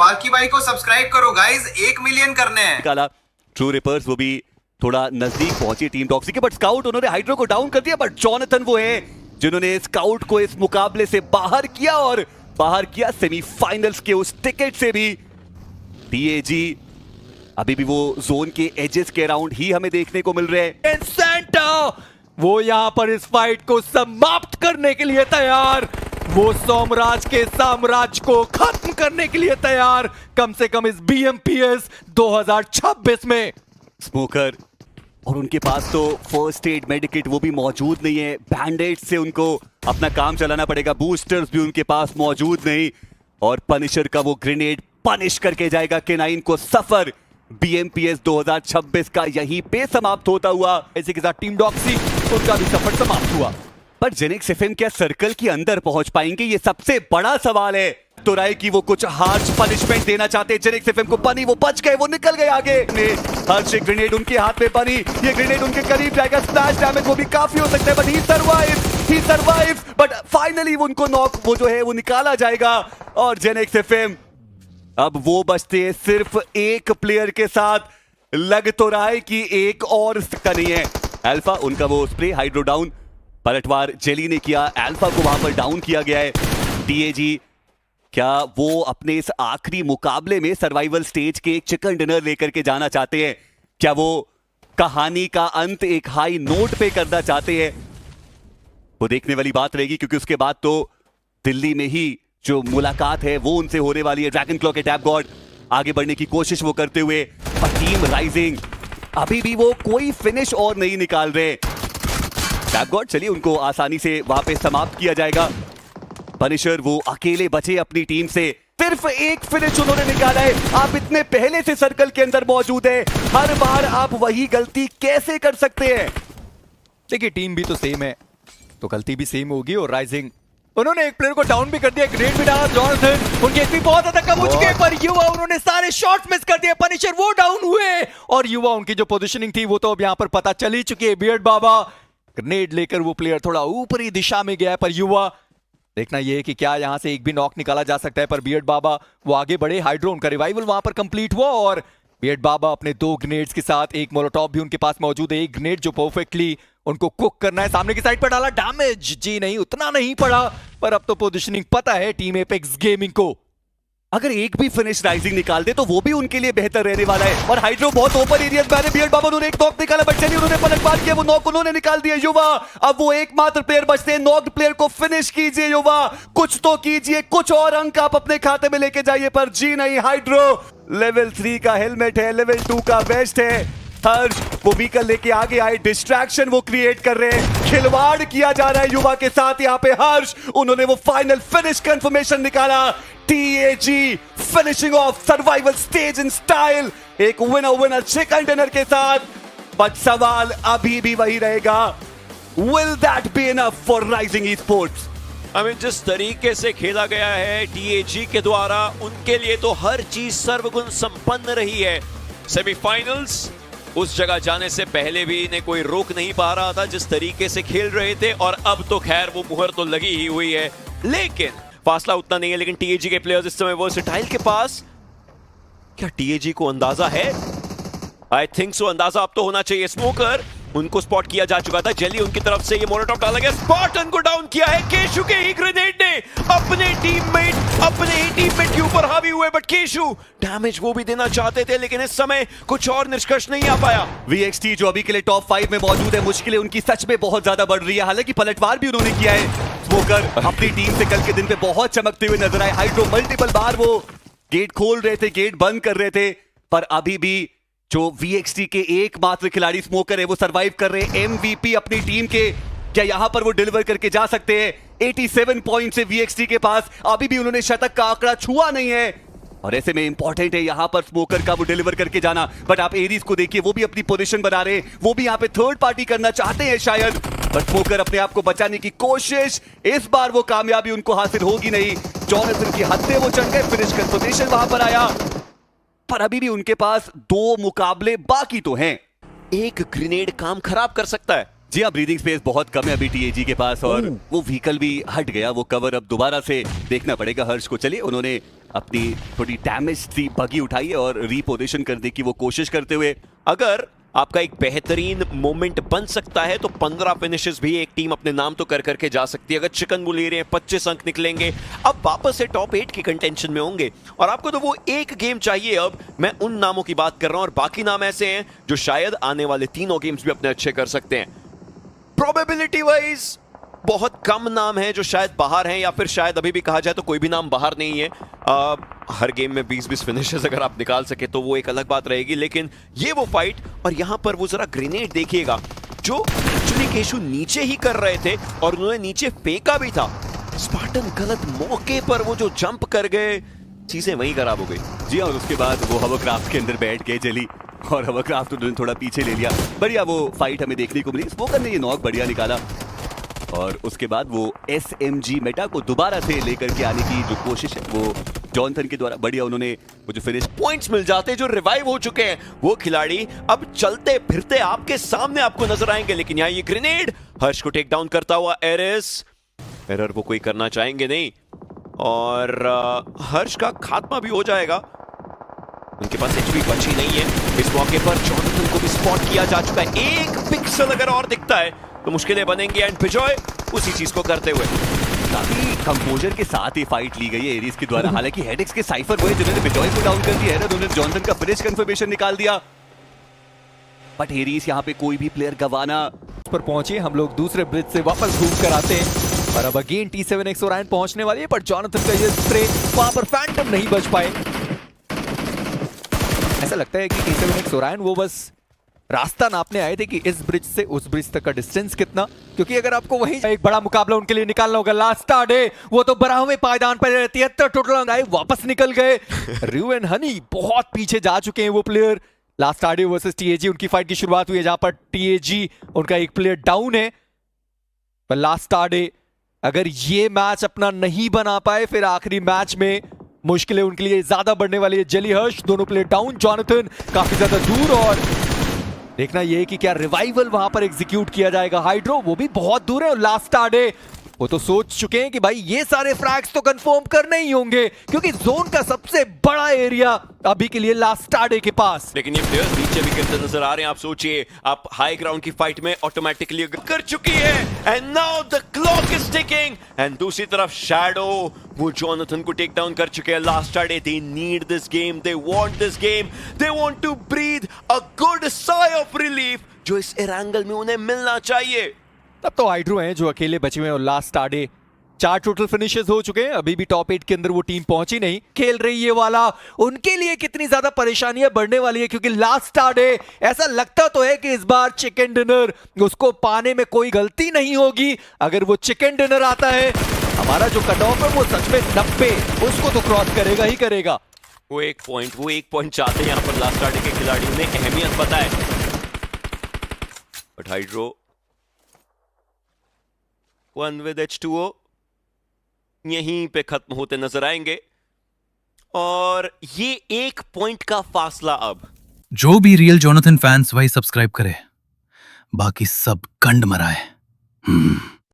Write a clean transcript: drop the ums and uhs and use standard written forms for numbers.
Sparky भाई को subscribe करो गाइस, 1 मिलियन करने हैं। निकाला ट्रू रिपर्स, वो भी थोड़ा नजदीक पहुंची टीम टॉक्सिक के, बट स्काउट उन्होंने हाइड्रो को डाउन कर दिया। बट जॉनथन वो है जिन्होंने स्काउट को इस मुकाबले से बाहर किया, और बाहर किया सेमीफाइनल्स के उस टिकट से भी। टीएजी अभी भी वो जोन के एजेस के अराउंड ही हमें देखने को मिल रहे हैं। सेंटर वो यहां पर इस फाइट को समाप्त करने के लिए तैयार, वो सोमराज के साम्राज्य को खत्म करने के लिए तैयार, कम से कम इस BMPS 2026 में। स्मोकर और उनके पास तो फर्स्ट एड मेडिकेट वो भी मौजूद नहीं है, बैंडेड से उनको अपना काम चलाना पड़ेगा, बूस्टर्स भी उनके पास मौजूद नहीं, और पनिशर का वो ग्रेनेड पनिश करके जाएगा K9 को। सफर BMPS 2026 का यहीं पे समाप्त होता हुआ। इसी के साथ टीम डॉक्सी उनका भी सफर समाप्त हुआ। पर जेनिक्स एफएम क्या सर्कल के अंदर पहुंच पाएंगे, ये सबसे बड़ा सवाल है। तो राय की वो कुछ हार्श पनिशमेंट देना चाहते हैं जेनिक्स एफएम को। बनी वो बच गए, वो निकल गए आगे। हर्ष एक ग्रेनेड उनके हाथ में, बनी ये ग्रेनेड उनके करीब जाएगा, स्प्लैश डैमेज वो भी काफी हो सकता है, but he survive, but finally उनको नॉक वो जो है वो निकाला जाएगा। और जेनिक्स एफएम अब वो बचते हैं सिर्फ एक प्लेयर के साथ। लग तो रहा है कि एक और का नहीं है। अल्फा उनका वो स्प्रे हाइड्रो डाउन, पलटवार जेली ने किया, अल्फा को वहां पर डाउन किया गया है। टीएजी क्या वो अपने इस आखिरी मुकाबले में सर्वाइवल स्टेज के एक चिकन डिनर लेकर के जाना चाहते हैं? क्या वो कहानी का अंत एक हाई नोट पे करना चाहते हैं? वो देखने वाली बात रहेगी, क्योंकि उसके बाद तो दिल्ली में ही जो मुलाकात है वो उनसे होने वाली है। ड्रैगन क्लॉ के टैप गॉड आगे बढ़ने की कोशिश वो करते हुए, और टीम राइजिंग अभी भी वो कोई फिनिश और नहीं निकाल रहे। टैप गॉड चलिए उनको आसानी से वहां पे समाप्त किया जाएगा। पनिशर वो अकेले बचे अपनी टीम से, सिर्फ एक फिनिश उन्होंने निकाला है। आप इतने पहले से सर्कल के अंदर मौजूद है, हर बार आप वही गलती कैसे कर सकते हैं? देखिए टीम भी तो सेम है, तो गलती भी सेम होगी। और राइजिंग उन्होंने एक प्लेयर को डाउन भी कर दिया, ग्रेड भी डाला जॉनथन, उनके एचपी बहुत ज्यादा कम हो चुके हैं, पर युवा उन्होंने सारे शॉट्स मिस कर दिए। पनिशर वो डाउन हुए, और युवा उनकी जो पोजीशनिंग थी वो तो अब यहां पर पता चल ही चुकी है। बियर्ड बाबा ग्रेनेड लेकर वो प्लेयर थोड़ा ऊपरी दिशा में गया है, पर युवा देखना यह है कि क्या यहां से एक भी नॉक निकाला जा सकता है। पर बियर्ड बाबा वो आगे बढ़े, हाइड्रो उनका रिवाइवल वहां पर कंप्लीट हुआ, और बियर्ड बाबा अपने 2 ग्रेनेड्स के साथ, एक मोलोटॉप भी उनके पास मौजूद है, एक ग्रेनेड जो परफेक्टली उनको कुक करना है, सामने की साइड पर डाला। डैमेज जी नहीं, उतना नहीं पड़ा, पर अब तो पोजीशनिंग पता है टीम एपेक्स गेमिंग को। अगर एक भी फिनिश राइजिंग निकाल दे तो वो भी उनके लिए बेहतर रहने वाला है। और हाइड्रो बहुत ओपन एरिया में, बियर्ड बाबा उन्होंने एक नॉक निकाला, बट चलिए उन्होंने पलटवार किया, वो नॉक उन्होंने निकाल दिया। युवा अब वो एकमात्र प्लेयर बचते हैं, नॉक्ड प्लेयर को फिनिश कीजिए युवा, कुछ तो कीजिए, कुछ और अंक आप अपने खाते में लेके जाइए। पर जी नहीं, हाइड्रो लेवल 3 का हेलमेट है, लेवल 2 का बेस्ट है। हर्ष वो व्हीकल लेके आगे आए, डिस्ट्रैक्शन वो क्रिएट कर रहे हैं, खिलवाड़ किया जा रहा है युवा के साथ। यहाँ पे हर्ष उन्होंने वो फाइनल फिनिश कंफर्मेशन निकाला। TAG finishing of survival stage in style, एक विनर चिकन डिनर के साथ। बट सवाल अभी भी वही रहेगा, will that be enough for rising esports? जिस तरीके से खेला गया है टीएजी के द्वारा, उनके लिए तो हर चीज सर्वगुण संपन्न रही है। सेमीफाइनल्स उस जगह जाने से पहले भी इन्हें कोई रोक नहीं पा रहा था, जिस तरीके से खेल रहे थे, और अब तो खैर वो मुहर तो लगी ही हुई है, लेकिन फासला उतना नहीं है। लेकिन टीएजी के प्लेयर्स इस समय वर्सेटाइल के पास, क्या टीएजी को अंदाजा है? आई थिंक सो, अंदाजा अब तो होना चाहिए। स्मोकर उनको स्पॉट किया जा चुका था, जेली उनकी तरफ से ये मोलोटॉप डाला गया, स्पार्टन को डाउन किया है केशु के ही ग्रेनेड ने, अपने ही टीममेट के ऊपर हावी हुए, बट केशु डैमेज वो भी देना चाहते थे, लेकिन इस समय कुछ और निष्कर्ष नहीं आ पाया। VXT जो अभी के लिए टॉप 5 में मौजूद है, मुश्किलें उनकी सच में बहुत ज्यादा बढ़ रही है। हालांकि पलटवार भी उन्होंने किया है। स्मोकर अपनी टीम से कल के दिन पे बहुत चमकते हुए नजर आए। हाइड्रो मल्टीपल बार वो गेट खोल रहे थे, गेट बंद कर रहे थे, पर अभी भी जो VXT के एकमात्र खिलाड़ी स्मोकर है वो सरवाइव कर रहे हैं। MVP अपनी टीम के, क्या यहां पर वो डिलीवर करके जा सकते हैं? 87 पॉइंट से VXT के पास, अभी भी उन्होंने शतक का आंकड़ा छुआ नहीं है, और ऐसे में इंपॉर्टेंट है यहां पर स्मोकर का वो डिलीवर करके जाना। बट आप एरीज को देखिए, वो भी अपनी पोजीशन बना रहे हैं, वो भी यहां पे थर्ड पार्टी करना चाहते हैं शायद, बट स्मोकर अपने आप को बचाने की कोशिश, इस बार वो कामयाबी उनको हासिल होगी नहीं। जॉनथन की हद पे वो चढ़ गए, फिनिश कंफर्मेशन वहां पर आया, पर अभी भी उनके पास 2 मुकाबले बाकी तो हैं। एक ग्रेनेड काम खराब कर सकता है। जी हाँ, ब्रीदिंग स्पेस बहुत कम है अभी टीएजी के पास, और वो व्हीकल भी हट गया, वो कवर अब दोबारा से देखना पड़ेगा हर्ष को। चलिए उन्होंने अपनी थोड़ी डैमेज सी बगी उठाई है और रीपोजिशन करने की वो कोशिश करते हुए अगर आपका एक बेहतरीन मोमेंट बन सकता है तो 15 फिनिशेस भी एक टीम अपने नाम तो कर करके जा सकती है। अगर चिकन बुल ले रहे हैं 25 अंक निकलेंगे, अब वापस से टॉप 8 की कंटेंशन में होंगे और आपको तो वो एक गेम चाहिए। अब मैं उन नामों की बात कर रहा हूं और बाकी नाम ऐसे हैं जो शायद आने वाले तीनों गेम्स भी अपने अच्छे कर सकते हैं। प्रोबेबिलिटी वाइज बहुत कम नाम है जो शायद बाहर हैं, या फिर शायद अभी भी कहा जाए तो कोई भी नाम बाहर नहीं है। हर गेम में 20-20 फिनिशेस अगर आप निकाल सके तो वो एक अलग बात रहेगी, लेकिन ये वो फाइट। और यहां पर वो जरा ग्रेनेड देखिएगा जो एक्चुअली केशु नीचे ही कर रहे थे और उन्होंने नीचे फेंका भी था। स्पार्टन गलत मौके पर वो जो जंप कर गए, चीजें वहीं खराब हो गई। जी और उसके बाद वो हवरक्राफ्ट के अंदर बैठ गए जली और हवरक्राफ्ट उन्होंने थोड़ा पीछे ले लिया। बढ़िया वो फाइट हमें देखने को मिली। स्पोकन ने ये नॉक बढ़िया निकाला और उसके बाद वो SMG मेटा को दोबारा से लेकर के आने की जो कोशिश है वो जॉनथन के द्वारा बढ़िया उन्होंने वो जो फिनिश पॉइंट्स मिल जाते जो रिवाइव हो चुके हैं वो खिलाड़ी अब चलते फिरते आपके सामने आपको नजर आएंगे। लेकिन यहाँ ये ग्रेनेड हर्ष को टेक डाउन करता हुआ एरर वो कोई करना चाहेंगे नहीं और हर्ष का खात्मा भी हो जाएगा। उनके पास एचपी बची नहीं है। इस मौके पर जॉनथन को भी स्पॉट किया जा चुका है। एक पिक्सल अगर और दिखता है तो मुश्किलें बनेंगी एंड बिजॉय उसी चीज को करते हुए काफी कंपोजर के साथ ही फाइट ली गई है एरिस के द्वारा। हालांकि हेडेक्स के साइफर हुए जिन्होंने बिजॉय को डाउन कर दिया है, उन्होंने जॉनथन का फिनिश कंफर्मेशन निकाल दिया। बट एरिस यहाँ पे कोई भी प्लेयर गवाना पर पहुंचे। हम लोग दूसरे ब्रिज से वापस घूम कर आते हैं और अब अगेन T7X ओरायन पहुंचने वाली है, पर जॉनथन का ये स्प्रे वहां पर फैंटम नहीं बच पाए। ऐसा लगता है कि T7X ओरायन वो बस रास्ता नापने आए थे कि इस ब्रिज से उस ब्रिज तक का डिस्टेंस कितना, क्योंकि अगर आपको वही एक बड़ा मुकाबला उनके लिए निकालना होगा। लास्ट स्टार है वो तो 12वें पायदान पर 73 टोटल आए, वापस निकल गए। रिव एंड हनी बहुत पीछे जा चुके हैं वो player. Last star versus TAG उनकी फाइट की शुरुआत हुई है जहां पर TAG उनका एक प्लेयर डाउन है। पर लास्ट स्टार अगर ये मैच अपना नहीं बना पाए फिर आखिरी मैच में मुश्किलें उनके लिए ज्यादा बढ़ने वाली है। जली हर्ष दोनों प्लेयर डाउन, जॉनथन काफी ज्यादा दूर और देखना यह है कि क्या रिवाइवल वहां पर एग्जीक्यूट किया जाएगा। हाइड्रो वो भी बहुत दूर है और लास्ट स्टार वो तो सोच चुके हैं कि भाई ये सारे फ्रैग्स तो कंफर्म करने ही होंगे क्योंकि जोन का सबसे बड़ा एरिया अभी के लिए लास्ट स्टार के पास। लेकिन ये प्लेयर्स नीचे भी गिरते नजर आ रहे हैं। आप सोचिए आप हाई ग्राउंड की फाइट में ऑटोमेटिकली कर चुकी है and now the clock is ticking and दूसरी तरफ शैडो वो जॉनथन को टेक डाउन कर चुके हैं। Last star they need this game, they want this game, they want to breathe a good sigh of relief जो इस एंगल में उन्हें मिलना चाहिए। तब तो हाइड्रो हैं जो अकेले बचे हुए हैं और लास्ट स्टार 4 टोटल फिनिशेस हो चुके हैं। अभी भी टॉप 8 के अंदर वो टीम पहुंची नहीं। खेल रही है वाला उनके लिए कितनी ज्यादा परेशानियां बढ़ने वाली है क्योंकि लास्ट स्टार ऐसा लगता तो है कि इस बार चिकन डिनर उसको पाने में कोई गलती नहीं होगी। अगर वो चिकन डिनर आता है हमारा जो कट ऑफ है वो सच में 90 उसको तो क्रॉस करेगा ही करेगा। वो एक पॉइंट चाहते हैं यहां पर लास्ट स्टार के खिलाड़ियों ने अहमियत पता है। बट हाइड्रो 1 with H2O यहीं पे खत्म होते नजर आएंगे और ये 1 पॉइंट का फासला। अब जो भी रियल जॉनथन फैंस वही सब्सक्राइब करे, बाकी सब गंड मराए।